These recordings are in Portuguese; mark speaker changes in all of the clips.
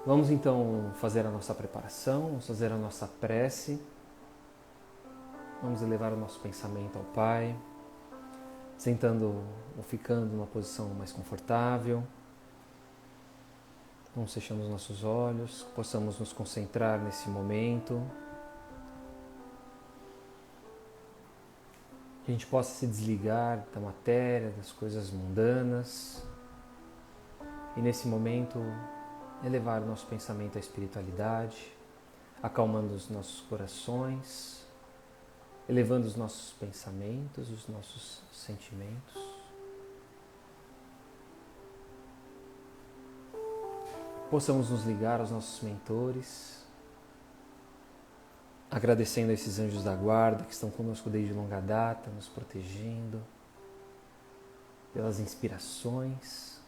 Speaker 1: Vamos então fazer a nossa preparação, vamos fazer a nossa prece. Vamos elevar o nosso pensamento ao Pai, sentando ou ficando numa posição mais confortável. Vamos fechando os nossos olhos, que possamos nos concentrar nesse momento. Que a gente possa se desligar da matéria, das coisas mundanas. E nesse momento, elevar o nosso pensamento à espiritualidade, acalmando os nossos corações, elevando os nossos pensamentos, os nossos sentimentos. Possamos nos ligar aos nossos mentores, agradecendo a esses anjos da guarda que estão conosco desde longa data, nos protegendo, pelas inspirações,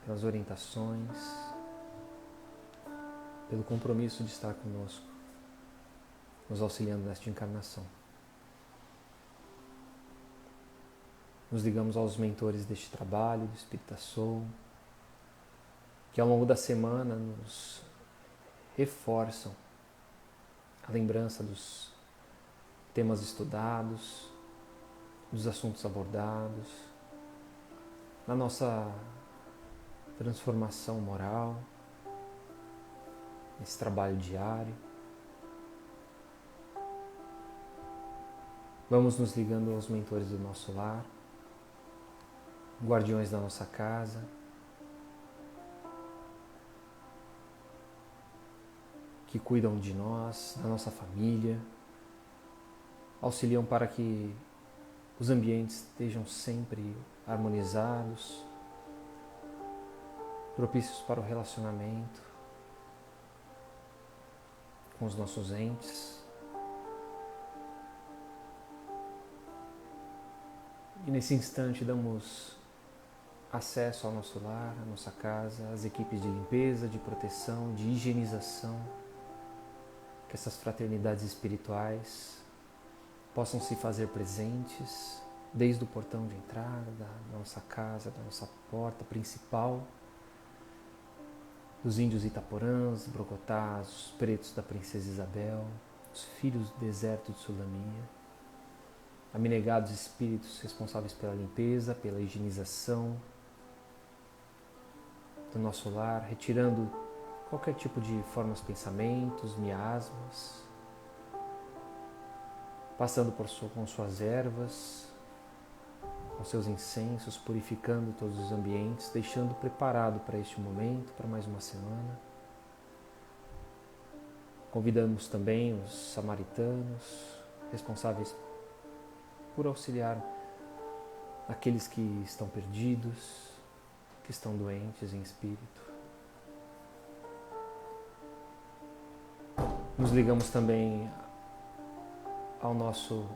Speaker 1: pelas orientações, pelo compromisso de estar conosco, nos auxiliando nesta encarnação. Nos ligamos aos mentores deste trabalho, do Espírita Soul, que ao longo da semana nos reforçam a lembrança dos temas estudados, dos assuntos abordados, na nossa transformação moral, nesse trabalho diário. Vamos nos ligando aos mentores do nosso lar, guardiões da nossa casa, que cuidam de nós, da nossa família, auxiliam para que os ambientes estejam sempre harmonizados, propícios para o relacionamento com os nossos entes. E nesse instante damos acesso ao nosso lar, à nossa casa, às equipes de limpeza, de proteção, de higienização, que essas fraternidades espirituais possam se fazer presentes desde o portão de entrada da nossa casa, da nossa porta principal, dos índios Itaporãs, Brocotás, os pretos da Princesa Isabel, os filhos do deserto de Sulamia, abnegados espíritos responsáveis pela limpeza, pela higienização do nosso lar, retirando qualquer tipo de formas, pensamentos, miasmas, passando com suas ervas, com seus incensos, purificando todos os ambientes, deixando preparado para este momento, para mais uma semana. Convidamos também os samaritanos, responsáveis por auxiliar aqueles que estão perdidos, que estão doentes em espírito. Nos ligamos também ao nosso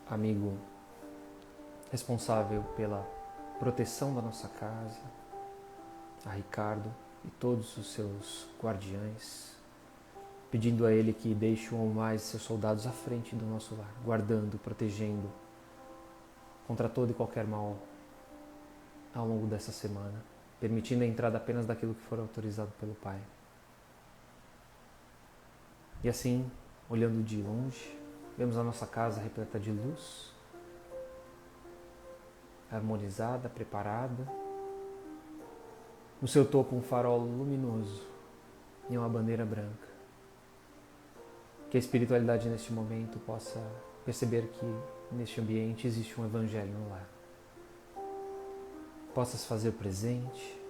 Speaker 1: amigo responsável pela proteção da nossa casa, a Ricardo e todos os seus guardiães, pedindo a ele que deixe um ou mais seus soldados à frente do nosso lar, guardando, protegendo contra todo e qualquer mal ao longo dessa semana, permitindo a entrada apenas daquilo que for autorizado pelo Pai. E assim, olhando de longe, vemos a nossa casa repleta de luz, harmonizada, preparada. No seu topo um farol luminoso e uma bandeira branca. Que a espiritualidade neste momento possa perceber que neste ambiente existe um evangelho no lar. Possa se fazer presente,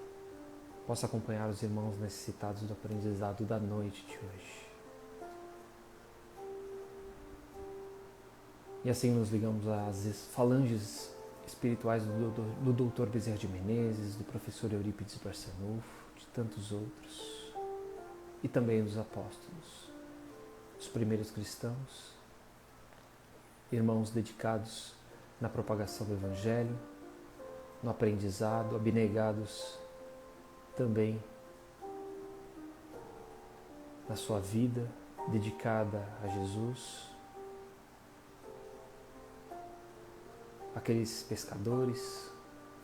Speaker 1: possa acompanhar os irmãos necessitados do aprendizado da noite de hoje. E assim nos ligamos às falanges espirituais do Dr. Bezerra de Menezes, do professor Eurípides Barçanufo, de tantos outros, e também dos apóstolos, os primeiros cristãos, irmãos dedicados na propagação do Evangelho, no aprendizado, abnegados também na sua vida dedicada a Jesus, aqueles pescadores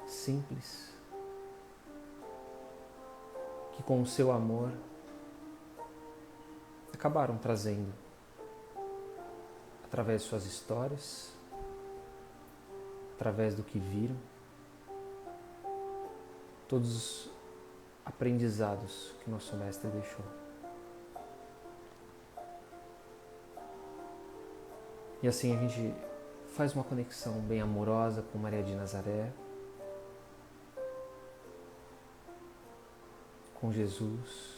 Speaker 1: simples que com o seu amor acabaram trazendo, através de suas histórias, através do que viram, todos os aprendizados que nosso Mestre deixou. E assim a gente faz uma conexão bem amorosa com Maria de Nazaré, com Jesus,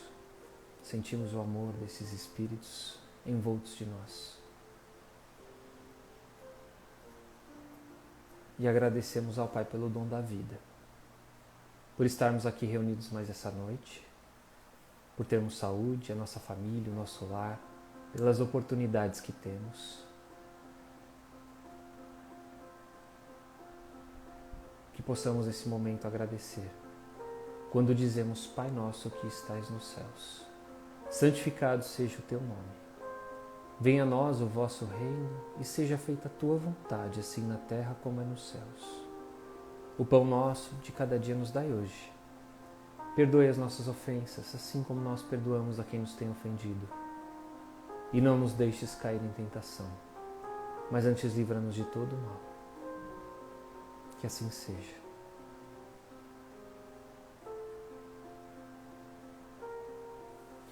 Speaker 1: sentimos o amor desses espíritos envoltos de nós. E agradecemos ao Pai pelo dom da vida, por estarmos aqui reunidos mais essa noite, por termos saúde, a nossa família, o nosso lar, pelas oportunidades que temos. Que possamos nesse momento agradecer, quando dizemos: Pai nosso que estais nos céus, santificado seja o teu nome. Venha a nós o vosso reino e seja feita a tua vontade, assim na terra como é nos céus. O pão nosso de cada dia nos dai hoje. Perdoe as nossas ofensas, assim como nós perdoamos a quem nos tem ofendido. E não nos deixes cair em tentação, mas antes livra-nos de todo o mal. Que assim seja.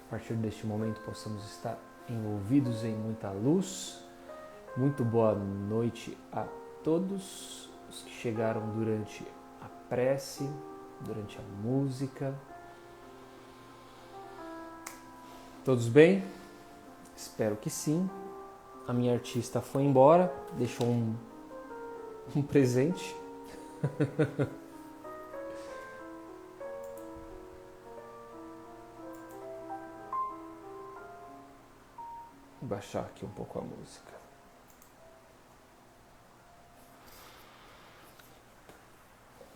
Speaker 1: A partir deste momento possamos estar envolvidos em muita luz. Muito boa noite a todos os que chegaram durante a prece, durante a música. Todos bem? Espero que sim. A minha artista foi embora, deixou um presente. Vou baixar aqui um pouco a música.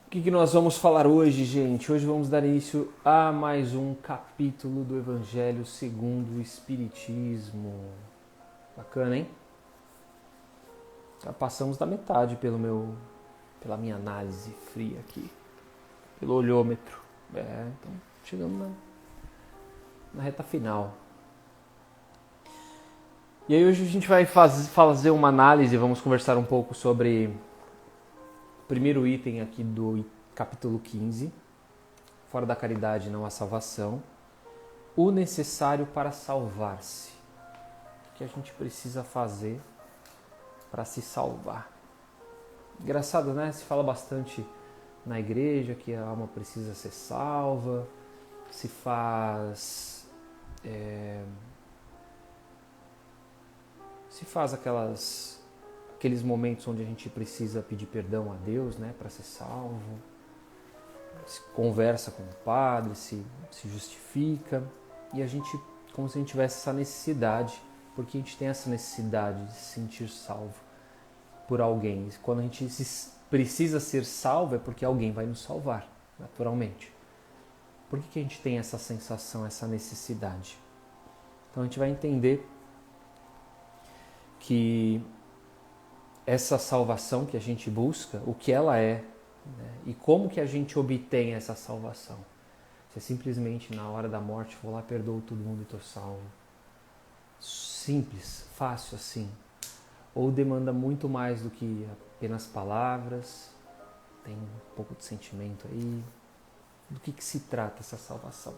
Speaker 1: O que nós vamos falar hoje, gente? Hoje vamos dar início a mais um capítulo do Evangelho segundo o Espiritismo. Bacana, hein? Já passamos da metade pela minha análise fria aqui, pelo olhômetro. Então chegamos na reta final. E aí hoje a gente vai fazer uma análise, vamos conversar um pouco sobre o primeiro item aqui do capítulo 15, fora da caridade não há salvação, o necessário para salvar-se. O que a gente precisa fazer para se salvar? Engraçado, né? Se fala bastante na igreja que a alma precisa ser salva, se faz aqueles momentos onde a gente precisa pedir perdão a Deus, né, para ser salvo, se conversa com o padre, se justifica, e a gente, como se a gente tivesse essa necessidade, porque a gente tem essa necessidade de se sentir salvo por alguém. Quando a gente precisa ser salvo é porque alguém vai nos salvar, naturalmente. Por que a gente tem essa sensação, essa necessidade? Então a gente vai entender que essa salvação que a gente busca, o que ela é, né? E como que a gente obtém essa salvação. Se é simplesmente na hora da morte, vou lá, perdoo todo mundo e estou salvo. Simples, fácil assim. Ou demanda muito mais do que apenas palavras, tem um pouco de sentimento aí. Do que se trata essa salvação?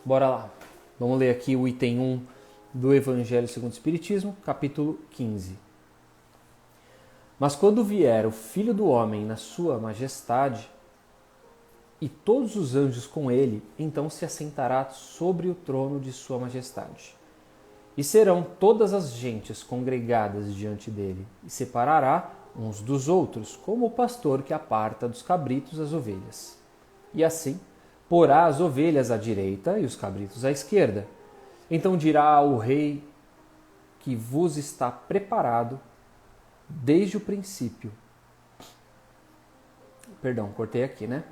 Speaker 1: Bora lá, vamos ler aqui o item 1 do Evangelho segundo o Espiritismo, capítulo 15. Mas quando vier o Filho do Homem na sua majestade, e todos os anjos com ele, então se assentará sobre o trono de sua majestade. E serão todas as gentes congregadas diante dele, e separará uns dos outros, como o pastor que aparta dos cabritos as ovelhas. E assim, porá as ovelhas à direita e os cabritos à esquerda. Então dirá ao rei que vos está preparado desde o princípio. Perdão, cortei aqui, né?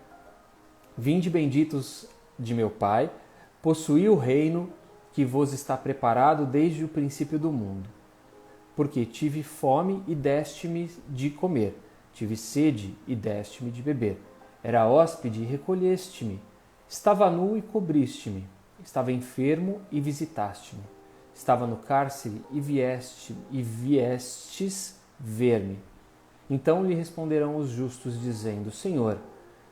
Speaker 1: Vinde benditos de meu Pai, possuí o reino que vos está preparado desde o princípio do mundo. Porque tive fome e deste-me de comer, tive sede e deste-me de beber. Era hóspede e recolheste-me, Estava nu e cobriste-me, estava enfermo e visitaste-me, estava no cárcere e viestes ver-me. Então lhe responderão os justos, dizendo: Senhor,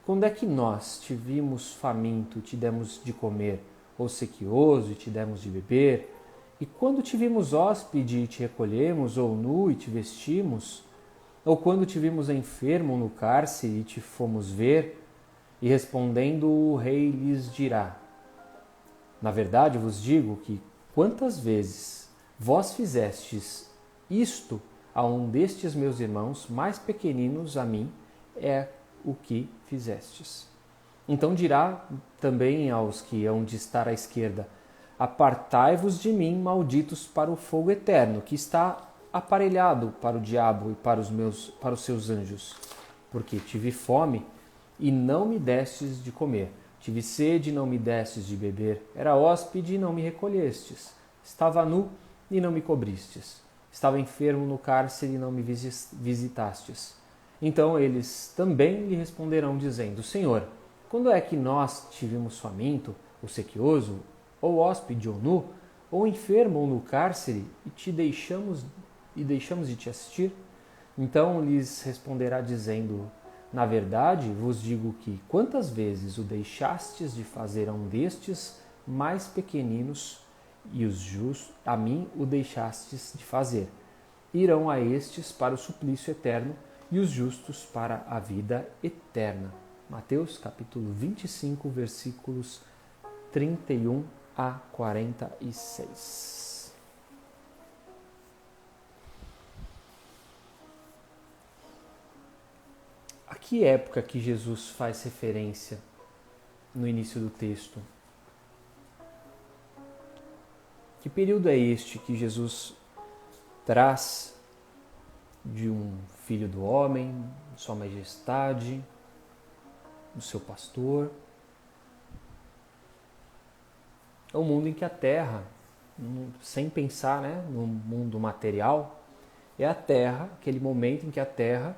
Speaker 1: quando é que nós te vimos faminto e te demos de comer, ou sequioso e te demos de beber? E quando te vimos hóspede e te recolhemos, ou nu e te vestimos? Ou quando te vimos enfermo no cárcere e te fomos ver? E respondendo o rei lhes dirá: Na verdade vos digo que quantas vezes vós fizestes isto a um destes meus irmãos mais pequeninos, a mim é o que fizestes. Então dirá também aos que hão de estar à esquerda: Apartai-vos de mim, malditos, para o fogo eterno, que está aparelhado para o diabo e para os seus anjos. Porque tive fome e não me destes de comer. Tive sede e não me destes de beber. Era hóspede e não me recolhestes. Estava nu e não me cobristes. Estava enfermo no cárcere e não me visitastes. Então eles também lhe responderão, dizendo: Senhor, quando é que nós te vimos faminto, ou sequioso, ou hóspede, ou nu, ou enfermo, ou no cárcere, e deixamos de te assistir? Então lhes responderá, dizendo: Na verdade, vos digo que quantas vezes o deixastes de fazer a um destes mais pequeninos, e os justos a mim o deixastes de fazer, irão a estes para o suplício eterno e os justos para a vida eterna. Mateus capítulo 25, versículos 31 a 46. A que época que Jesus faz referência no início do texto? Que período é este que Jesus traz de um filho do homem, de sua majestade, do seu pastor? É um mundo em que a terra, sem pensar, no mundo material, é a terra, aquele momento em que a terra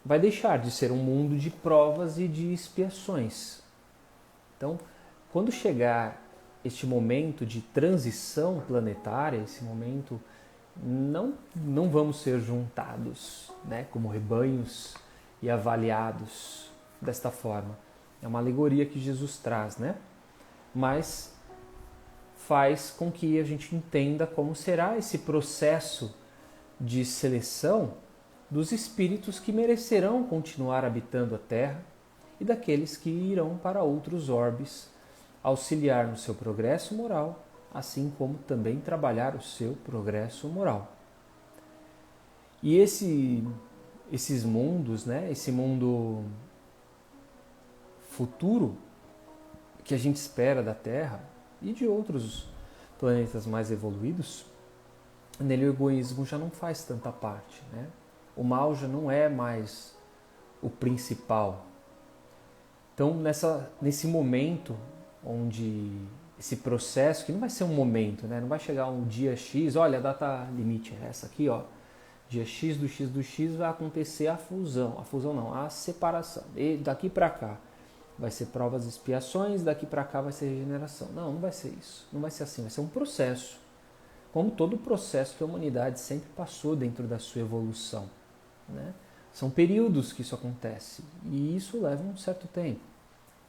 Speaker 1: vai deixar de ser um mundo de provas e de expiações. Então, quando chegar este momento de transição planetária, esse momento, não vamos ser juntados, como rebanhos e avaliados desta forma. É uma alegoria que Jesus traz, mas faz com que a gente entenda como será esse processo de seleção dos espíritos que merecerão continuar habitando a Terra e daqueles que irão para outros orbes auxiliar no seu progresso moral, assim como também trabalhar o seu progresso moral. E esses mundos, esse mundo futuro que a gente espera da Terra e de outros planetas mais evoluídos, nele o egoísmo já não faz tanta parte, O mal já não é mais o principal. Então, nesse momento onde esse processo, que não vai ser um momento, não vai chegar um dia X, olha, a data limite é essa aqui, dia X do X vai acontecer a fusão não, a separação, e daqui para cá vai ser provas e expiações, daqui para cá vai ser regeneração. Não vai ser isso, não vai ser assim, vai ser um processo, como todo o processo que a humanidade sempre passou dentro da sua evolução. São períodos que isso acontece e isso leva um certo tempo.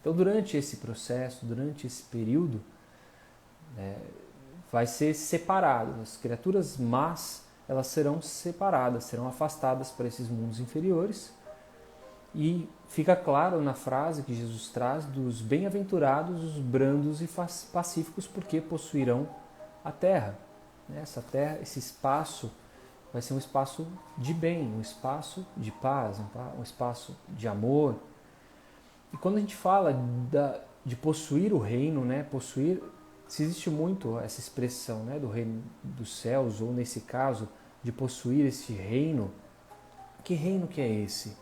Speaker 1: Então, durante esse processo, durante esse período, vai ser separado. As criaturas más, elas serão separadas, serão afastadas para esses mundos inferiores. E fica claro na frase que Jesus traz dos bem-aventurados, os brandos e pacíficos, porque possuirão a terra. Essa terra, esse espaço, vai ser um espaço de bem, um espaço de paz, um espaço de amor. E quando a gente fala de possuir o reino, possuir, se existe muito essa expressão do reino dos céus, ou nesse caso, de possuir esse reino. Que reino que é esse?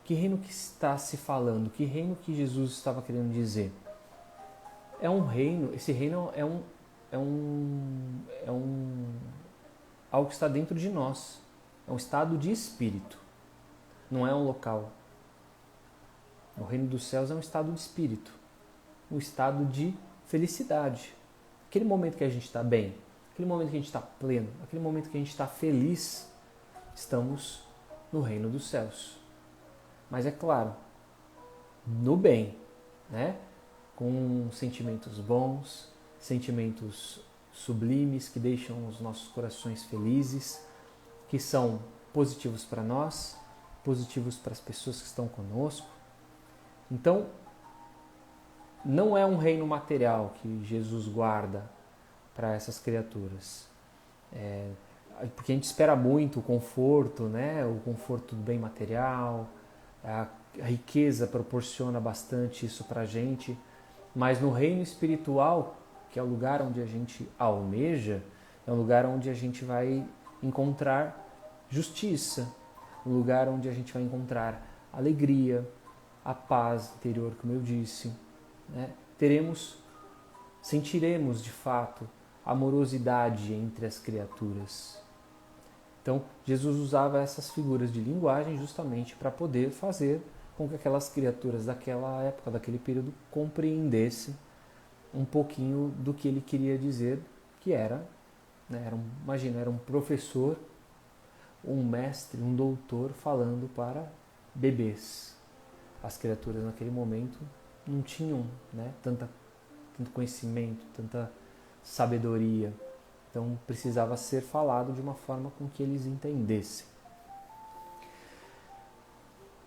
Speaker 1: Que reino que está se falando? Que reino que Jesus estava querendo dizer? É um reino, esse reino é algo que está dentro de nós. É um estado de espírito. Não é um local. O reino dos céus é um estado de espírito. um estado de felicidade. Aquele momento que a gente está bem, aquele momento que a gente está pleno, aquele momento que a gente está feliz, estamos no reino dos céus. Mas é claro, no bem, né? Com sentimentos bons, sentimentos sublimes que deixam os nossos corações felizes, que são positivos para nós, positivos para as pessoas que estão conosco. Então, não é um reino material que Jesus guarda para essas criaturas. Porque a gente espera muito o conforto, né? O conforto do bem material, a riqueza proporciona bastante isso para a gente, mas no reino espiritual, que é o lugar onde a gente almeja, é um lugar onde a gente vai encontrar justiça, um lugar onde a gente vai encontrar alegria, a paz interior, como eu disse, né? Sentiremos de fato amorosidade entre as criaturas. Então, Jesus usava essas figuras de linguagem justamente para poder fazer com que aquelas criaturas daquela época, daquele período, compreendessem um pouquinho do que ele queria dizer, que era, né, era um professor, um mestre, um doutor falando para bebês. As criaturas naquele momento não tinham, né, tanto conhecimento, tanta sabedoria. Então precisava ser falado de uma forma com que eles entendessem.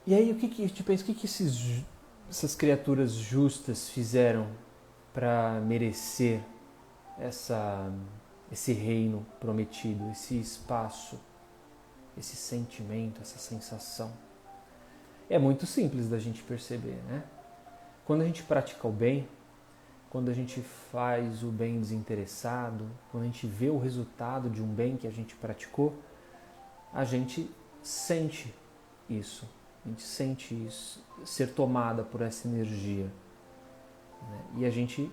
Speaker 1: E aí, o que essas criaturas justas fizeram para merecer esse reino prometido, esse espaço, esse sentimento, essa sensação? É muito simples da gente perceber, né? Quando a gente pratica o bem, quando a gente faz o bem desinteressado, quando a gente vê o resultado de um bem que a gente praticou, a gente sente isso. A gente sente isso, ser tomada por essa energia. Né? E a gente,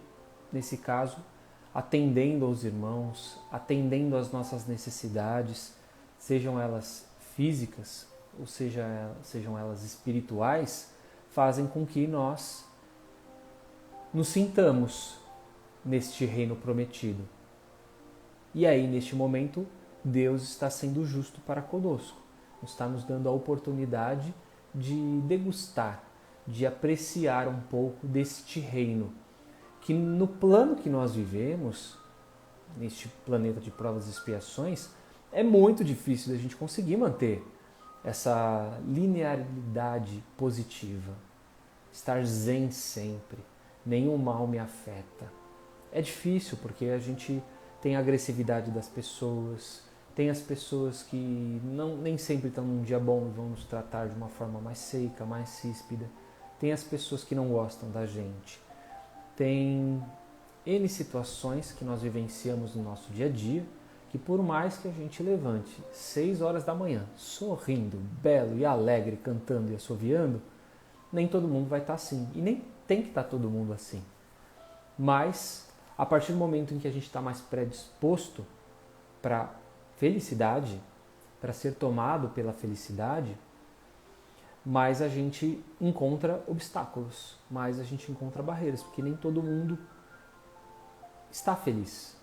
Speaker 1: nesse caso, atendendo aos irmãos, atendendo às nossas necessidades, sejam elas físicas ou sejam elas espirituais, fazem com que nós nos sintamos neste reino prometido. E aí, neste momento, Deus está sendo justo para conosco. Está nos dando a oportunidade de degustar, de apreciar um pouco deste reino, que no plano que nós vivemos, neste planeta de provas e expiações, é muito difícil da gente conseguir manter essa linearidade positiva, estar zen sempre, nenhum mal me afeta. É difícil porque a gente tem a agressividade das pessoas, tem as pessoas que nem sempre estão num dia bom e vão nos tratar de uma forma mais seca, mais ríspida, tem as pessoas que não gostam da gente, tem N situações que nós vivenciamos no nosso dia a dia, que por mais que a gente levante 6 horas da manhã, sorrindo, belo e alegre, cantando e assoviando, nem todo mundo vai estar assim. E nem tem que estar todo mundo assim. Mas, a partir do momento em que a gente está mais predisposto para felicidade, para ser tomado pela felicidade, mais a gente encontra obstáculos, mais a gente encontra barreiras, porque nem todo mundo está feliz.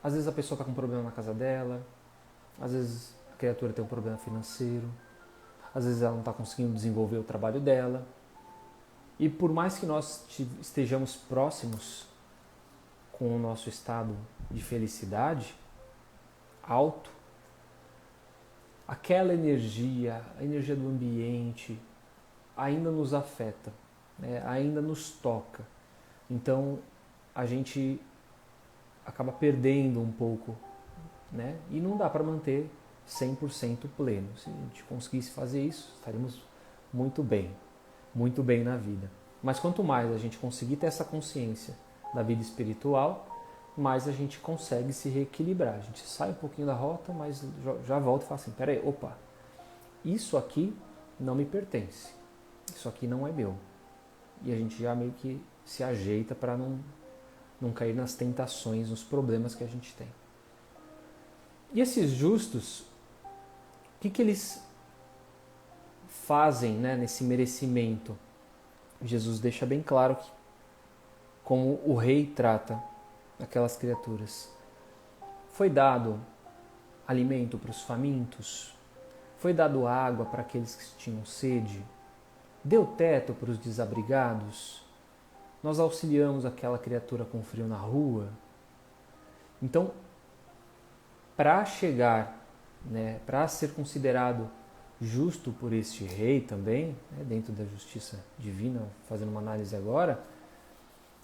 Speaker 1: Às vezes a pessoa está com um problema na casa dela, às vezes a criatura tem um problema financeiro, às vezes ela não está conseguindo desenvolver o trabalho dela. E por mais que nós estejamos próximos com o nosso estado de felicidade alto, aquela energia, a energia do ambiente, ainda nos afeta, né? Ainda nos toca. Então a gente acaba perdendo um pouco, né? E não dá para manter 100% pleno. Se a gente conseguisse fazer isso, estaríamos muito bem na vida. Mas quanto mais a gente conseguir ter essa consciência da vida espiritual, mais a gente consegue se reequilibrar. A gente sai um pouquinho da rota, mas já volta e fala assim, peraí, opa, isso aqui não me pertence, isso aqui não é meu. E a gente já meio que se ajeita para não cair nas tentações, nos problemas que a gente tem. E esses justos, o que eles fazem, né, nesse merecimento? Jesus deixa bem claro que, como o rei trata aquelas criaturas. Foi dado alimento para os famintos, foi dado água para aqueles que tinham sede, deu teto para os desabrigados, nós auxiliamos aquela criatura com frio na rua. Então, para chegar, para ser considerado justo por este rei também, dentro da justiça divina, fazendo uma análise agora,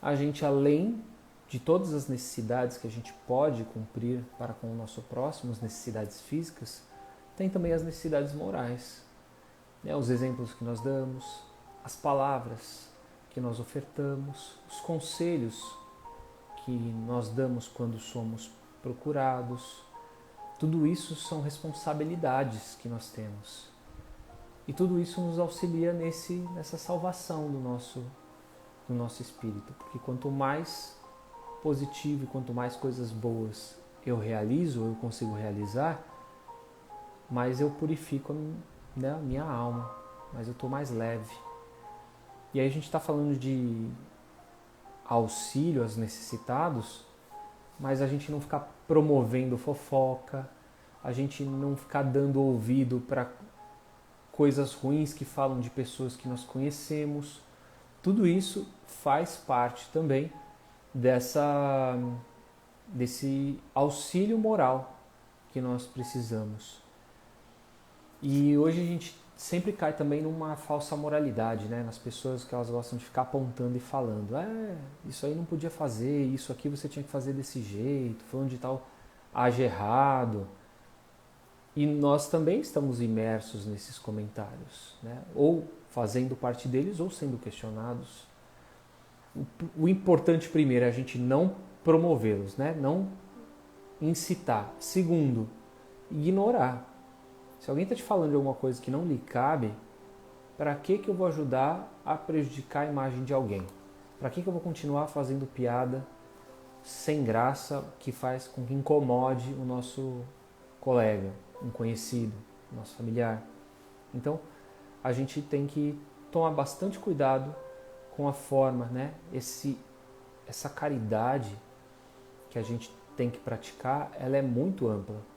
Speaker 1: a gente, além de todas as necessidades que a gente pode cumprir para com o nosso próximo, as necessidades físicas, tem também as necessidades morais. Os exemplos que nós damos, as palavras que nós ofertamos, os conselhos que nós damos quando somos procurados. Tudo isso são responsabilidades que nós temos. E tudo isso nos auxilia nessa salvação do nosso espírito. Porque quanto mais positivo e quanto mais coisas boas eu realizo, eu consigo realizar, mais eu purifico a minha alma, mais eu estou mais leve. E aí a gente está falando de auxílio aos necessitados, mas a gente não ficar promovendo fofoca, a gente não ficar dando ouvido para coisas ruins que falam de pessoas que nós conhecemos. Tudo isso faz parte também desse auxílio moral que nós precisamos. E hoje a gente sempre cai também numa falsa moralidade, nas pessoas que elas gostam de ficar apontando e falando, isso aí não podia fazer, isso aqui você tinha que fazer desse jeito, falando de tal age errado. E nós também estamos imersos nesses comentários, ou fazendo parte deles ou sendo questionados. O importante primeiro é a gente não promovê-los, não incitar. Segundo, ignorar. Se alguém está te falando de alguma coisa que não lhe cabe, para que eu vou ajudar a prejudicar a imagem de alguém? Para que eu vou continuar fazendo piada sem graça que faz com que incomode o nosso colega, um conhecido, nosso familiar? Então, a gente tem que tomar bastante cuidado com a forma, essa caridade que a gente tem que praticar, ela é muito ampla.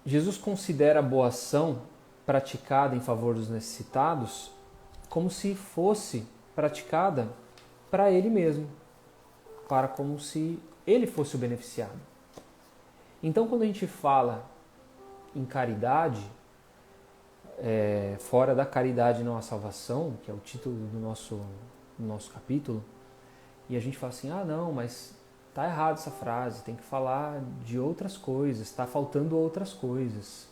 Speaker 1: Jesus considera a boa ação praticada em favor dos necessitados como se fosse praticada para ele mesmo, como se ele fosse o beneficiado. Então, quando a gente fala em caridade, fora da caridade não há salvação, que é o título do nosso capítulo, e a gente fala assim, não, mas está errado essa frase, tem que falar de outras coisas, está faltando outras coisas.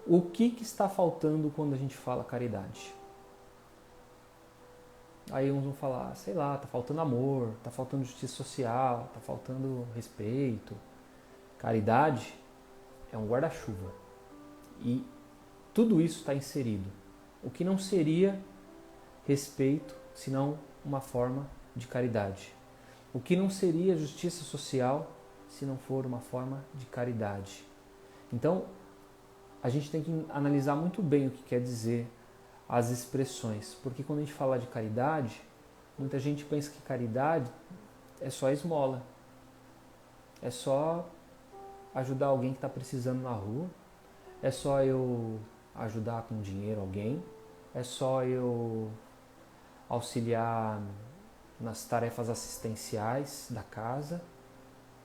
Speaker 1: O que está faltando quando a gente fala caridade? Aí uns vão falar, sei lá, está faltando amor, está faltando justiça social, está faltando respeito. Caridade é um guarda-chuva. E tudo isso está inserido. O que não seria respeito, senão uma forma de caridade? O que não seria justiça social, se não for uma forma de caridade? Então, a gente tem que analisar muito bem o que quer dizer as expressões. Porque quando a gente fala de caridade, muita gente pensa que caridade é só esmola. É só ajudar alguém que está precisando na rua. É só eu ajudar com dinheiro alguém. É só eu auxiliar nas tarefas assistenciais da casa.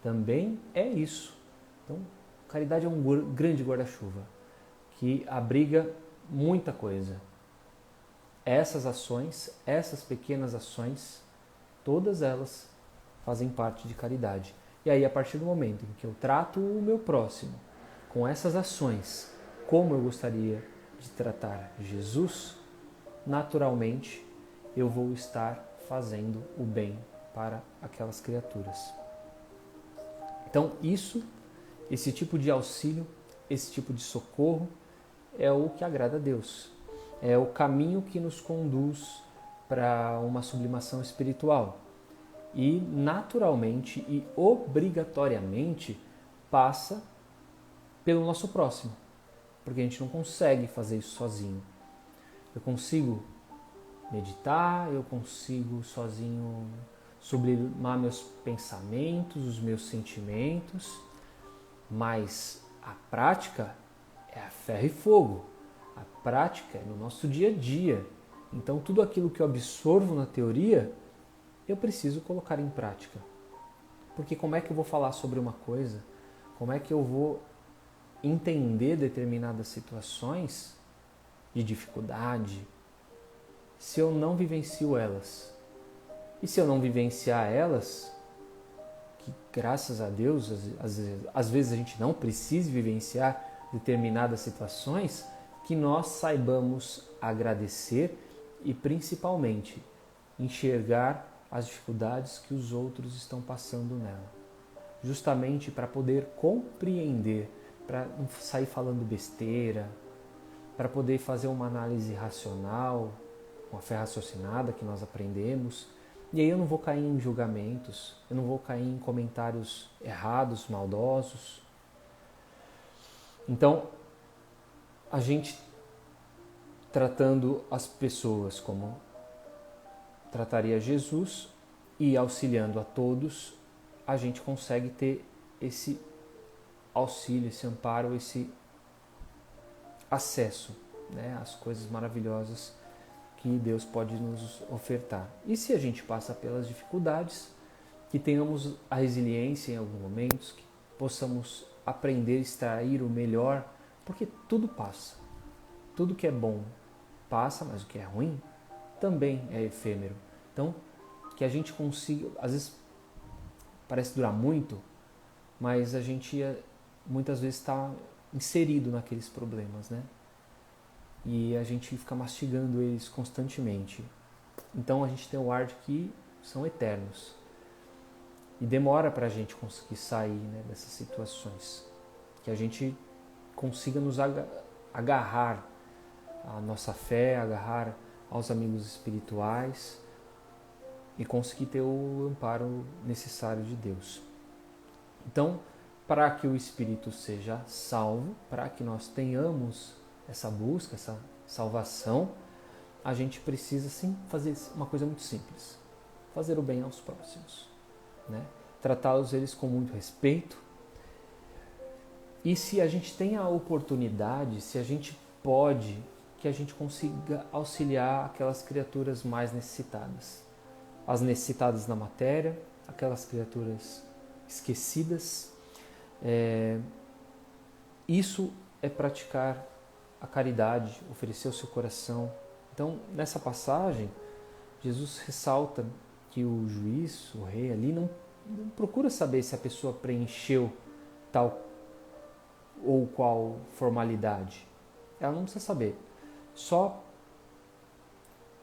Speaker 1: Também é isso. Então, caridade é um grande guarda-chuva que abriga muita coisa. Essas ações, essas pequenas ações, todas elas fazem parte de caridade. E aí, a partir do momento em que eu trato o meu próximo com essas ações, como eu gostaria de tratar Jesus, naturalmente eu vou estar fazendo o bem para aquelas criaturas. Então, esse tipo de auxílio, esse tipo de socorro é o que agrada a Deus. É o caminho que nos conduz para uma sublimação espiritual. E naturalmente e obrigatoriamente passa pelo nosso próximo. porque a gente não consegue fazer isso sozinho. Eu consigo meditar, eu consigo sozinho sublimar meus pensamentos, os meus sentimentos, mas a prática é a ferro e fogo. A prática é no nosso dia a dia. Então tudo aquilo que eu absorvo na teoria, eu preciso colocar em prática. Porque como é que eu vou falar sobre uma coisa? Como é que eu vou entender determinadas situações de dificuldade se eu não vivencio elas? E se eu não vivenciar elas, que graças a Deus, às vezes a gente não precisa vivenciar determinadas situações, que nós saibamos agradecer e principalmente enxergar as dificuldades que os outros estão passando nela. Justamente para poder compreender, para não sair falando besteira, para poder fazer uma análise racional, uma fé raciocinada que nós aprendemos. E aí eu não vou cair em julgamentos, eu não vou cair em comentários errados, maldosos. Então, a gente tratando as pessoas como trataria Jesus e auxiliando a todos, a gente consegue ter esse auxílio, esse amparo, esse acesso, né, às coisas maravilhosas que Deus pode nos ofertar. E se a gente passa pelas dificuldades, que tenhamos a resiliência em alguns momentos, que possamos aprender a extrair o melhor, porque tudo passa. Tudo que é bom passa, mas o que é ruim também é efêmero. Então, que a gente consiga, às vezes parece durar muito, mas a gente muitas vezes está inserido naqueles problemas, né? E a gente fica mastigando eles constantemente. Então a gente tem o ar de que são eternos. E demora para a gente conseguir sair, né, dessas situações. Que a gente consiga nos agarrar à nossa fé, agarrar aos amigos espirituais e conseguir ter o amparo necessário de Deus. Então, para que o espírito seja salvo, para que nós tenhamos essa busca, essa salvação, a gente precisa sim fazer uma coisa muito simples: fazer o bem aos próximos, né? Tratá-los eles com muito respeito. E se a gente tem a oportunidade, se a gente pode, que a gente consiga auxiliar aquelas criaturas mais necessitadas. As necessitadas na matéria, aquelas criaturas esquecidas. Isso é praticar a caridade, oferecer o seu coração. Então, nessa passagem, Jesus ressalta que o juiz, o rei ali, não procura saber se a pessoa preencheu tal ou qual formalidade. Ela não precisa saber. Só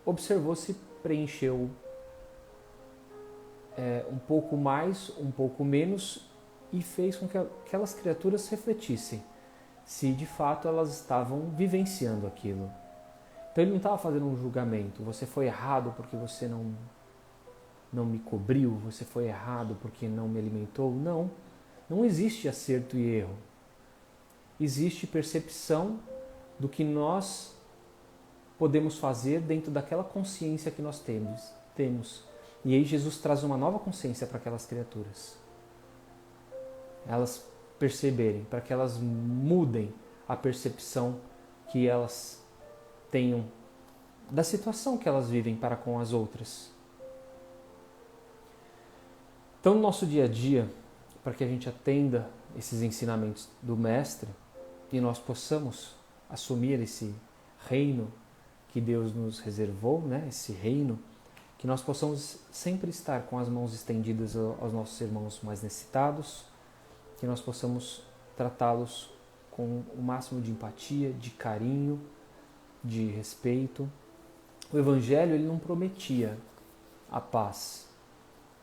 Speaker 1: observou se preencheu um pouco mais, um pouco menos, e fez com que aquelas criaturas refletissem se de fato elas estavam vivenciando aquilo. Então ele não estava fazendo um julgamento. Você foi errado porque você não me cobriu, você foi errado porque não me alimentou. Não, não existe acerto e erro. Existe percepção do que nós podemos fazer dentro daquela consciência que nós temos. E aí Jesus traz uma nova consciência para aquelas criaturas. Elas perceberem, para que elas mudem a percepção que elas tenham da situação que elas vivem para com as outras. Então, no nosso dia a dia, para que a gente atenda esses ensinamentos do Mestre e nós possamos assumir esse reino que Deus nos reservou, né? Esse reino, que nós possamos sempre estar com as mãos estendidas aos nossos irmãos mais necessitados, que nós possamos tratá-los com o máximo de empatia, de carinho, de respeito. O Evangelho ele não prometia a paz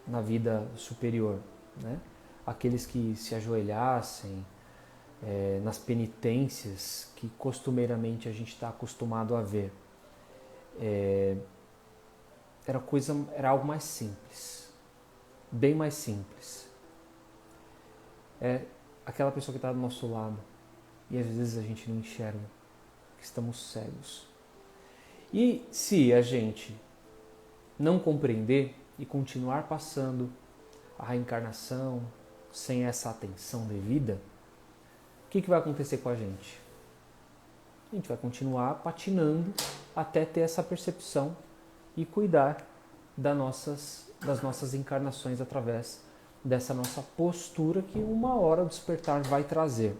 Speaker 1: na vida superior, né? Aqueles que se ajoelhassem nas penitências que costumeiramente a gente está acostumado a ver, era algo mais simples, bem mais simples. É aquela pessoa que está do nosso lado, e às vezes a gente não enxerga, que estamos cegos. E se a gente não compreender e continuar passando a reencarnação sem essa atenção devida, o que vai acontecer com a gente? A gente vai continuar patinando até ter essa percepção e cuidar das nossas encarnações através dessa nossa postura que uma hora o despertar vai trazer.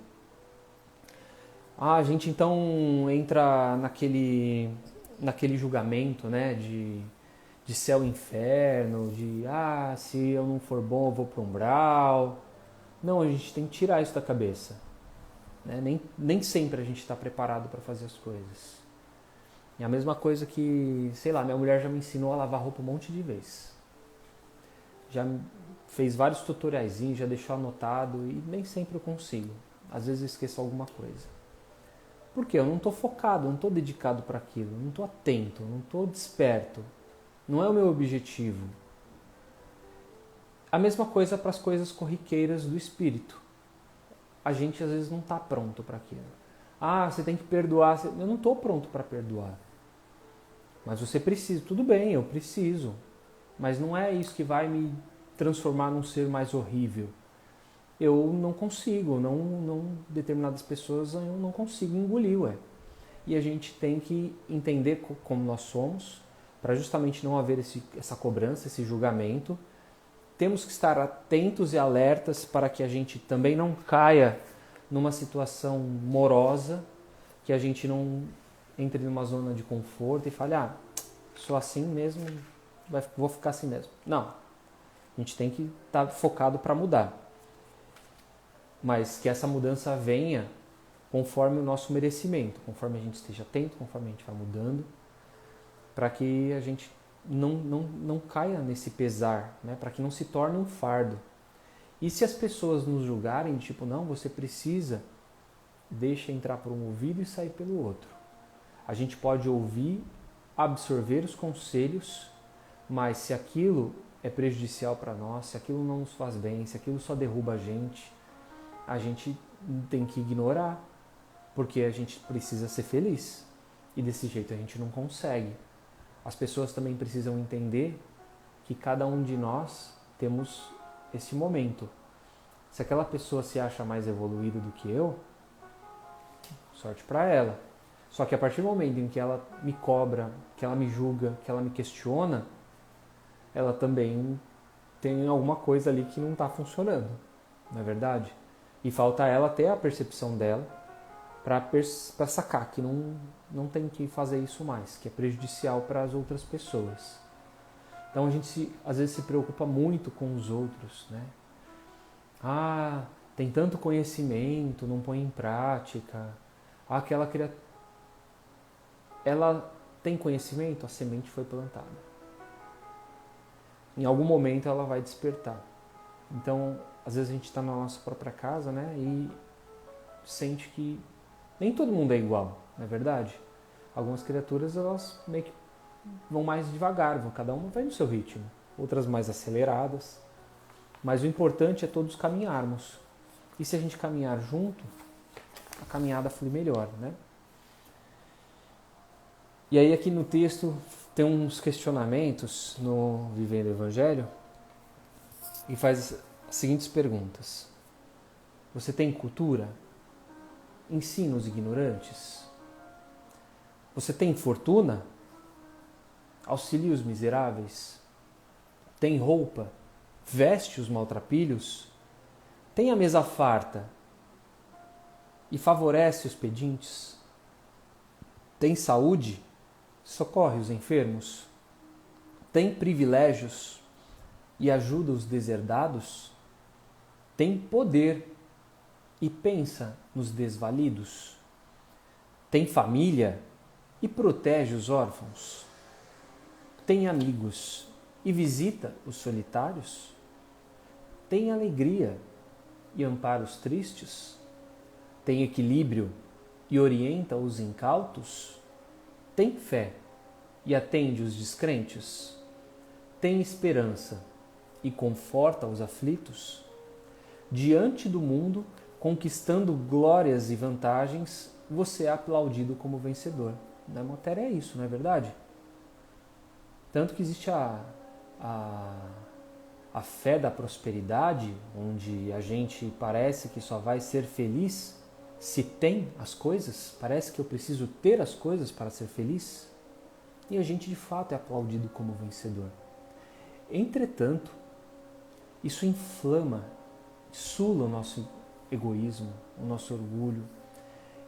Speaker 1: A gente então entra naquele julgamento, né, de céu e inferno, de se eu não for bom eu vou para o umbral. Não, a gente tem que tirar isso da cabeça. Né? Nem sempre a gente está preparado para fazer as coisas. É a mesma coisa que, sei lá, minha mulher já me ensinou a lavar roupa um monte de vezes. Já fez vários tutoriaizinhos, já deixou anotado e nem sempre eu consigo. Às vezes eu esqueço alguma coisa. Por quê? Eu não estou focado, não estou dedicado para aquilo, não estou atento, não estou desperto. Não é o meu objetivo. A mesma coisa para as coisas corriqueiras do espírito. A gente às vezes não está pronto para aquilo. Você tem que perdoar. Eu não estou pronto para perdoar. Mas você precisa. Tudo bem, eu preciso. Mas não é isso que vai me transformar num ser mais horrível. Eu não consigo. Determinadas pessoas eu não consigo engolir, E a gente tem que entender como nós somos, para justamente não haver essa cobrança, esse julgamento. Temos que estar atentos e alertas para que a gente também não caia numa situação morosa, que a gente não entre numa zona de conforto e fale, sou assim mesmo, vou ficar assim mesmo. Não, a gente tem que estar focado para mudar. Mas que essa mudança venha conforme o nosso merecimento, conforme a gente esteja atento, conforme a gente vai mudando, para que a gente não caia nesse pesar, né? Para que não se torne um fardo. E se as pessoas nos julgarem, tipo, não, você precisa, deixa entrar por um ouvido e sair pelo outro. A gente pode ouvir, absorver os conselhos, mas se aquilo é prejudicial para nós, se aquilo não nos faz bem, se aquilo só derruba a gente tem que ignorar, porque a gente precisa ser feliz. E desse jeito a gente não consegue. As pessoas também precisam entender que cada um de nós temos esse momento. Se aquela pessoa se acha mais evoluída do que eu, sorte para ela. Só que a partir do momento em que ela me cobra, que ela me julga, que ela me questiona, ela também tem alguma coisa ali que não está funcionando, não é verdade? E falta ela ter a percepção dela para sacar que não tem que fazer isso mais, que é prejudicial para as outras pessoas. Então a gente às vezes se preocupa muito com os outros, né? Tem tanto conhecimento, não põe em prática. Aquela criatura, ela tem conhecimento, a semente foi plantada. Em algum momento ela vai despertar. Então, às vezes a gente está na nossa própria casa, né? E sente que nem todo mundo é igual, não é verdade? Algumas criaturas, elas meio que vão mais devagar, cada uma vai no seu ritmo. Outras mais aceleradas. Mas o importante é todos caminharmos. E se a gente caminhar junto, a caminhada flui melhor, né? E aí aqui no texto tem uns questionamentos no Vivendo o Evangelho e faz as seguintes perguntas. Você tem cultura? Ensina os ignorantes? Você tem fortuna? Auxilia os miseráveis? Tem roupa? Veste os maltrapilhos? Tem a mesa farta e favorece os pedintes? Tem saúde? Socorre os enfermos? Tem privilégios e ajuda os deserdados? Tem poder e pensa nos desvalidos? Tem família e protege os órfãos? Tem amigos e visita os solitários? Tem alegria e ampara os tristes? Tem equilíbrio e orienta os incautos? Tem fé e atende os descrentes? Tem esperança e conforta os aflitos? Diante do mundo conquistando glórias e vantagens, você é aplaudido como vencedor. Na matéria é isso, não é verdade? Tanto que existe a fé da prosperidade, onde a gente parece que só vai ser feliz se tem as coisas, parece que eu preciso ter as coisas para ser feliz, e a gente de fato é aplaudido como vencedor. Entretanto, isso inflama, sula o nosso egoísmo, o nosso orgulho,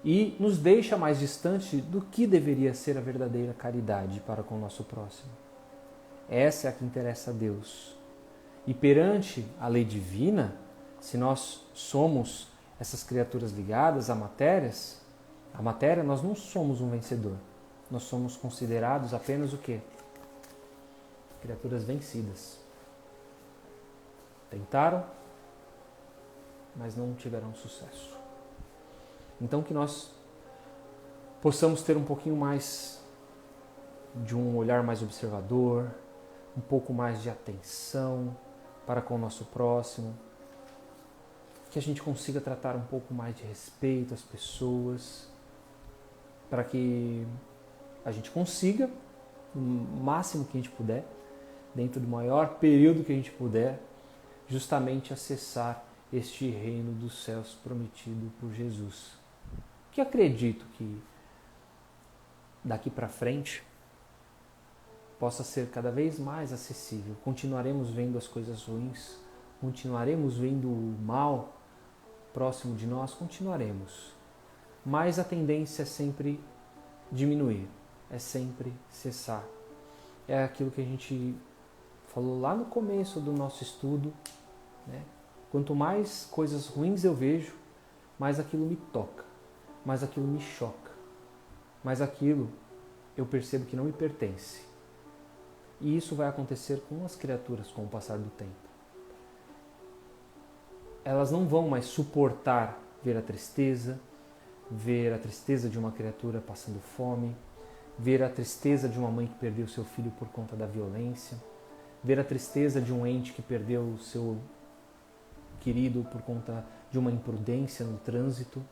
Speaker 1: e nos deixa mais distante do que deveria ser a verdadeira caridade para com o nosso próximo. Essa é a que interessa a Deus. E perante a lei divina, se nós somos essas criaturas ligadas a matéria, nós não somos um vencedor. Nós somos considerados apenas o quê? Criaturas vencidas. Tentaram, mas não tiveram sucesso. Então que nós possamos ter um pouquinho mais de um olhar mais observador, um pouco mais de atenção para com o nosso próximo, que a gente consiga tratar um pouco mais de respeito às pessoas, para que a gente consiga, o máximo que a gente puder, dentro do maior período que a gente puder, justamente acessar este reino dos céus prometido por Jesus. Que acredito que daqui para frente possa ser cada vez mais acessível. Continuaremos vendo as coisas ruins, continuaremos vendo o mal próximo de nós, continuaremos. Mas a tendência é sempre diminuir, é sempre cessar. É aquilo que a gente falou lá no começo do nosso estudo, né? Quanto mais coisas ruins eu vejo, mais aquilo me toca, mais aquilo me choca, mais aquilo eu percebo que não me pertence. E isso vai acontecer com as criaturas com o passar do tempo. Elas não vão mais suportar ver a tristeza de uma criatura passando fome, ver a tristeza de uma mãe que perdeu seu filho por conta da violência, ver a tristeza de um ente que perdeu o seu querido por conta de uma imprudência no trânsito.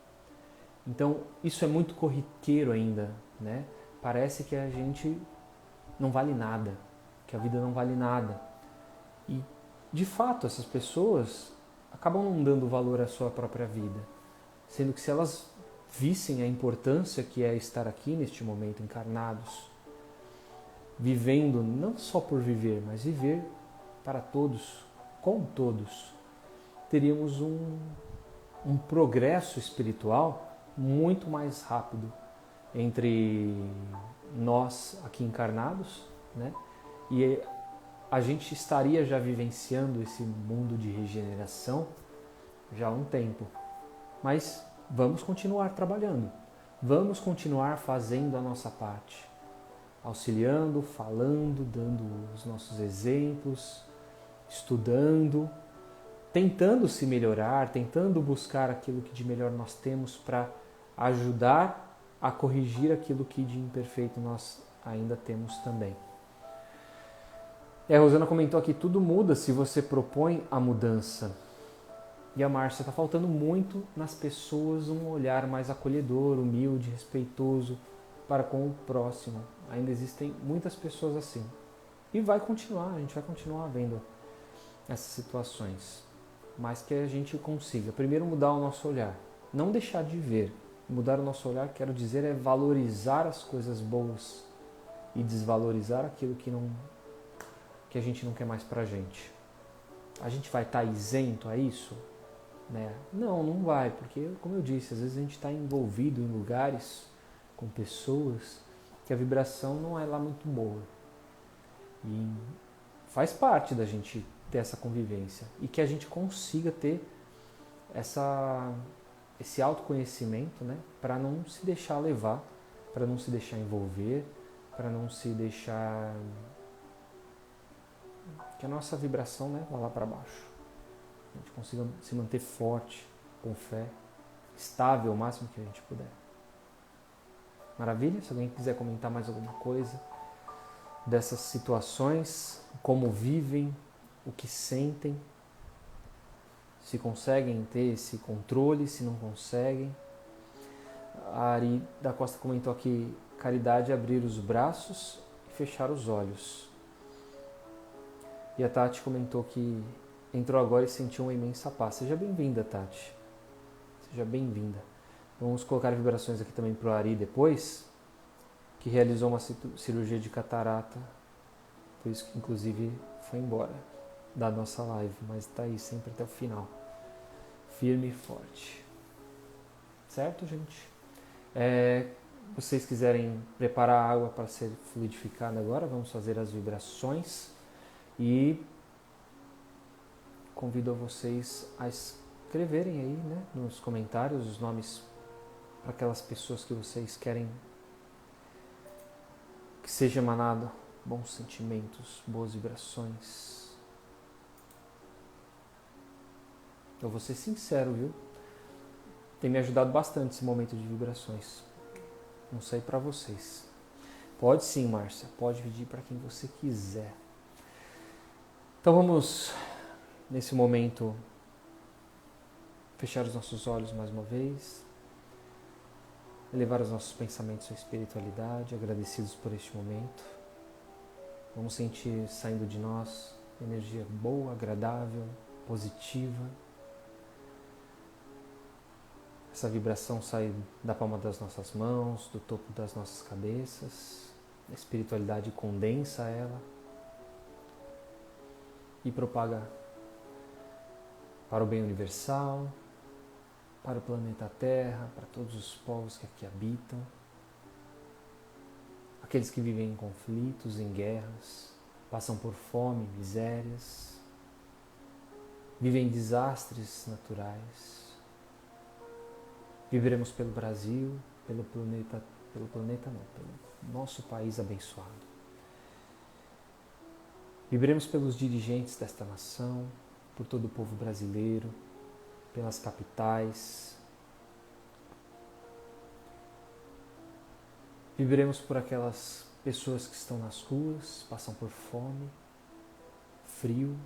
Speaker 1: Então, isso é muito corriqueiro ainda, né? Parece que a gente não vale nada, que a vida não vale nada. E, de fato, essas pessoas acabam não dando valor à sua própria vida, sendo que se elas vissem a importância que é estar aqui neste momento encarnados, vivendo não só por viver, mas viver para todos, com todos, teríamos um progresso espiritual muito mais rápido entre nós aqui encarnados, né? E a gente estaria já vivenciando esse mundo de regeneração já há um tempo. Mas vamos continuar trabalhando, vamos continuar fazendo a nossa parte, auxiliando, falando, dando os nossos exemplos, estudando, tentando se melhorar, tentando buscar aquilo que de melhor nós temos para ajudar a corrigir aquilo que de imperfeito nós ainda temos também. A Rosana comentou aqui, tudo muda se você propõe a mudança. E a Márcia, está faltando muito nas pessoas um olhar mais acolhedor, humilde, respeitoso para com o próximo. Ainda existem muitas pessoas assim. E vai continuar, a gente vai continuar vendo essas situações. Mas que a gente consiga, primeiro, mudar o nosso olhar. Não deixar de ver. Mudar o nosso olhar, quero dizer, é valorizar as coisas boas e desvalorizar aquilo que a gente não quer mais pra gente. A gente vai estar isento a isso? Né? Não, não vai, porque, como eu disse, às vezes a gente está envolvido em lugares com pessoas que a vibração não é lá muito boa. E faz parte da gente ter essa convivência e que a gente consiga ter esse autoconhecimento, né? Para não se deixar levar, para não se deixar envolver, para não se deixar que a nossa vibração, né, vá lá para baixo. A gente consiga se manter forte, com fé, estável o máximo que a gente puder. Maravilha? Se alguém quiser comentar mais alguma coisa dessas situações, como vivem, o que sentem. se conseguem ter esse controle, se não conseguem. A Ari da Costa comentou aqui, caridade é abrir os braços e fechar os olhos. E a Tati comentou que entrou agora e sentiu uma imensa paz. Seja bem-vinda, Tati. Seja bem-vinda. Vamos colocar vibrações aqui também para o Ari depois, que realizou uma cirurgia de catarata, por isso que inclusive foi embora da nossa live, mas está aí sempre até o final, firme e forte. Certo, gente? Vocês quiserem preparar a água para ser fluidificada agora, vamos fazer as vibrações e convido vocês a escreverem aí, né, nos comentários os nomes para aquelas pessoas que vocês querem que seja emanado bons sentimentos, boas vibrações. Eu vou ser sincero, viu? Tem me ajudado bastante esse momento de vibrações. Não sei para vocês. Pode sim, Márcia. Pode pedir para quem você quiser. Então vamos, nesse momento, fechar os nossos olhos mais uma vez. Elevar os nossos pensamentos à espiritualidade, agradecidos por este momento. Vamos sentir saindo de nós energia boa, agradável, positiva. Essa vibração sai da palma das nossas mãos, do topo das nossas cabeças. A espiritualidade condensa ela e propaga para o bem universal, para o planeta Terra, para todos os povos que aqui habitam, aqueles que vivem em conflitos, em guerras, passam por fome, misérias, vivem desastres naturais. Viveremos pelo Brasil, pelo nosso país abençoado. Viveremos pelos dirigentes desta nação, por todo o povo brasileiro, pelas capitais. Viveremos por aquelas pessoas que estão nas ruas, passam por fome, frio,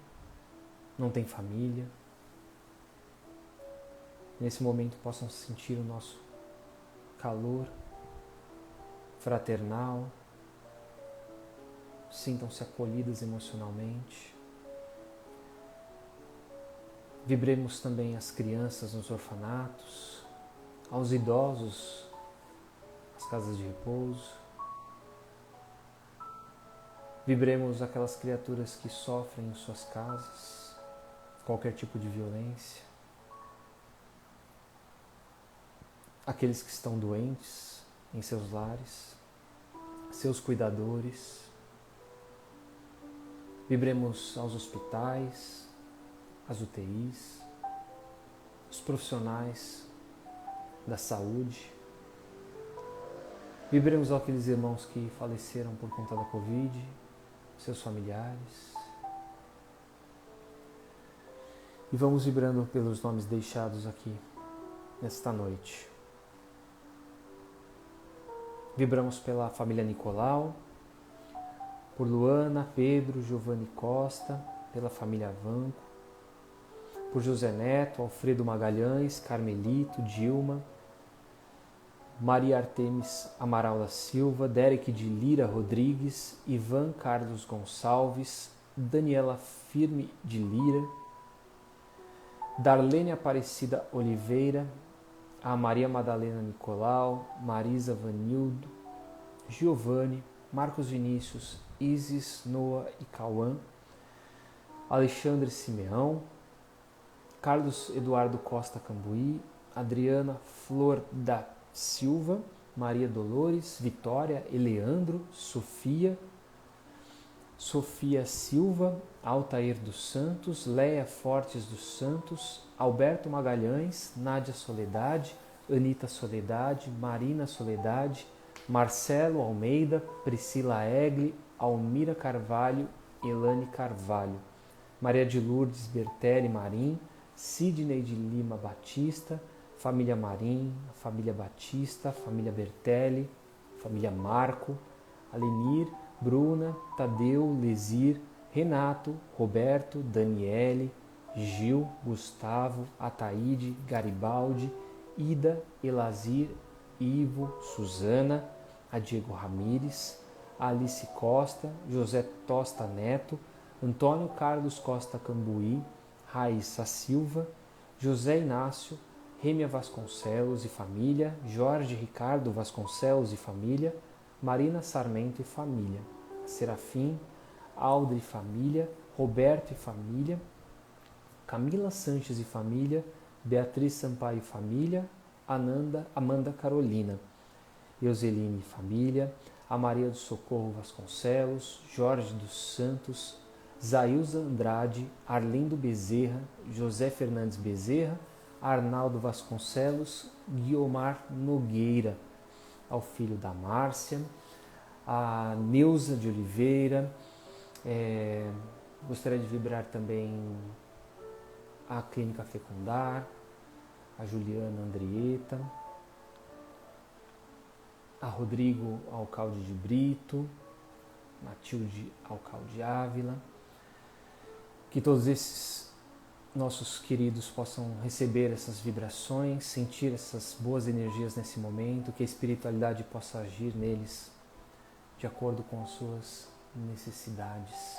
Speaker 1: não têm família. Nesse momento possam sentir o nosso calor fraternal, sintam-se acolhidas emocionalmente. Vibremos também as crianças nos orfanatos, aos idosos, nas casas de repouso. Vibremos aquelas criaturas que sofrem em suas casas, qualquer tipo de violência. Aqueles que estão doentes em seus lares, seus cuidadores. Vibremos aos hospitais, às UTIs, os profissionais da saúde. Vibremos aqueles irmãos que faleceram por conta da Covid, seus familiares. E vamos vibrando pelos nomes deixados aqui nesta noite. Vibramos pela família Nicolau, por Luana, Pedro, Giovanni Costa, pela família Vanco, por José Neto, Alfredo Magalhães, Carmelito, Dilma, Maria Artemis Amaral da Silva, Derek de Lira Rodrigues, Ivan Carlos Gonçalves, Daniela Firme de Lira, Darlene Aparecida Oliveira, a Maria Madalena Nicolau, Marisa Vanildo, Giovanni, Marcos Vinícius, Isis, Noah e Cauã, Alexandre Simeão, Carlos Eduardo Costa Cambuí, Adriana Flor da Silva, Maria Dolores, Vitória, Eleandro, Sofia Silva, Altair dos Santos, Leia Fortes dos Santos, Alberto Magalhães, Nádia Soledade, Anita Soledade, Marina Soledade, Marcelo Almeida, Priscila Egli, Almira Carvalho, Elane Carvalho, Maria de Lourdes Bertelli Marim, Sidney de Lima Batista, família Marim, família Batista, família Bertelli, família Marco, Alenir, Bruna, Tadeu, Lesir, Renato, Roberto, Daniele, Gil, Gustavo, Ataíde, Garibaldi, Ida, Elazir, Ivo, Suzana, a Diego Ramires, a Alice Costa, José Tosta Neto, Antônio Carlos Costa Cambuí, Raíssa Silva, José Inácio, Rêmia Vasconcelos e família, Jorge Ricardo Vasconcelos e família, Marina Sarmento e família, Serafim, Aldre e família, Roberto e família, Camila Sanches e família, Beatriz Sampaio e família, Amanda Carolina, Euseline e família, a Maria do Socorro Vasconcelos, Jorge dos Santos, Zailza Andrade, Arlindo Bezerra, José Fernandes Bezerra, Arnaldo Vasconcelos, Guiomar Nogueira, ao filho da Márcia, a Neuza de Oliveira, gostaria de vibrar também a Clínica Fecundar, a Juliana Andrieta, a Rodrigo Alcalde de Brito, Matilde Alcalde Ávila, que todos esses nossos queridos possam receber essas vibrações, sentir essas boas energias nesse momento, que a espiritualidade possa agir neles de acordo com as suas necessidades.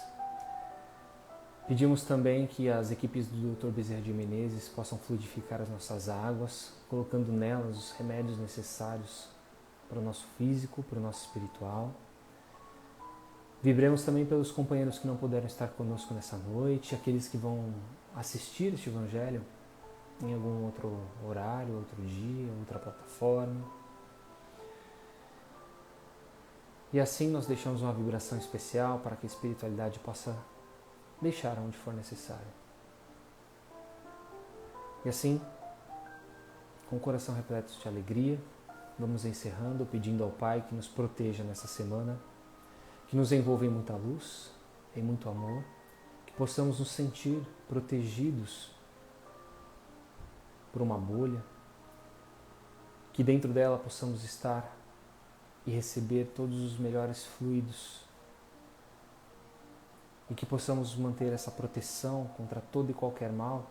Speaker 1: Pedimos também que as equipes do Dr. Bezerra de Menezes possam fluidificar as nossas águas, colocando nelas os remédios necessários para o nosso físico, para o nosso espiritual. Vibremos também pelos companheiros que não puderam estar conosco nessa noite, aqueles que vão assistir este Evangelho em algum outro horário, outro dia, outra plataforma. E assim nós deixamos uma vibração especial para que a espiritualidade possa deixar onde for necessário. E assim, com o coração repleto de alegria, vamos encerrando, pedindo ao Pai que nos proteja nessa semana, que nos envolva em muita luz, em muito amor, que possamos nos sentir protegidos por uma bolha, que dentro dela possamos estar e receber todos os melhores fluidos e que possamos manter essa proteção contra todo e qualquer mal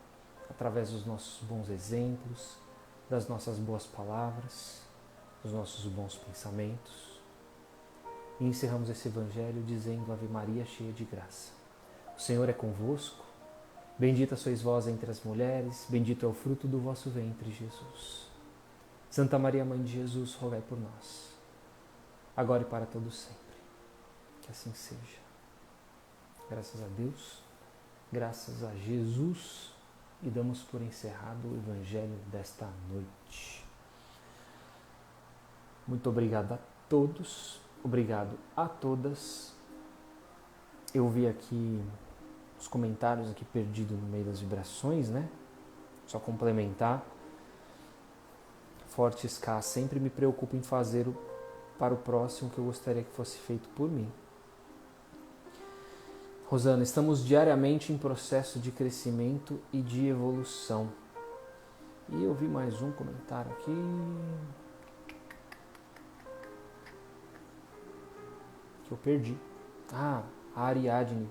Speaker 1: através dos nossos bons exemplos, das nossas boas palavras, dos nossos bons pensamentos. E encerramos esse Evangelho dizendo: Ave Maria, cheia de graça. O Senhor é convosco, bendita sois vós entre as mulheres, bendito é o fruto do vosso ventre, Jesus. Santa Maria, Mãe de Jesus, rogai por nós, agora e para todo sempre. Que assim seja. Graças a Deus, graças a Jesus, e damos por encerrado o Evangelho desta noite. Muito obrigado a todos, obrigado a todas. Eu vi aqui os comentários aqui perdidos no meio das vibrações, né? Só complementar. Fortes K, sempre me preocupo em fazer para o próximo que eu gostaria que fosse feito por mim. Rosana, estamos diariamente em processo de crescimento e de evolução. E eu vi mais um comentário aqui. Que eu perdi. A Ariadne,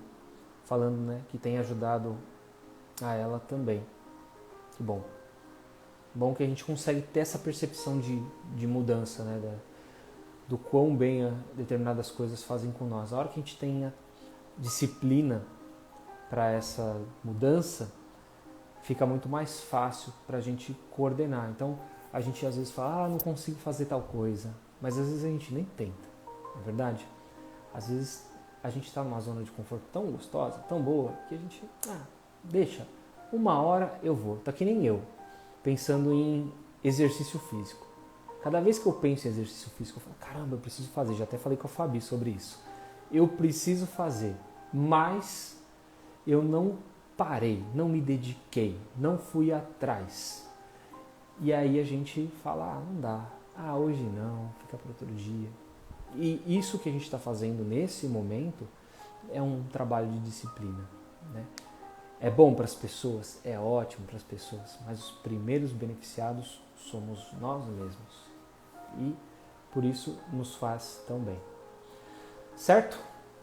Speaker 1: falando, né, que tem ajudado a ela também. Que bom. Bom que a gente consegue ter essa percepção de mudança, né, do quão bem determinadas coisas fazem com nós. A hora que a gente tenha disciplina para essa mudança, fica muito mais fácil para a gente coordenar. Então, a gente às vezes fala, não consigo fazer tal coisa, mas às vezes a gente nem tenta, não é verdade? Às vezes a gente está numa zona de conforto tão gostosa, tão boa, que a gente, deixa, uma hora eu vou. Tá que nem eu, pensando em exercício físico. Cada vez que eu penso em exercício físico, eu falo, caramba, eu preciso fazer. Já até falei com a Fabi sobre isso. Eu preciso fazer, mas eu não parei, não me dediquei, não fui atrás. E aí a gente fala, não dá, hoje não, fica para outro dia. E isso que a gente está fazendo nesse momento é um trabalho de disciplina, né? É bom para as pessoas, é ótimo para as pessoas, mas os primeiros beneficiados somos nós mesmos. E por isso nos faz tão bem. Certo?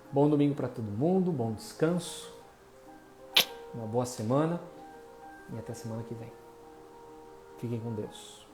Speaker 1: Bom domingo para todo mundo, bom descanso, uma boa semana e até semana que vem. Fiquem com Deus.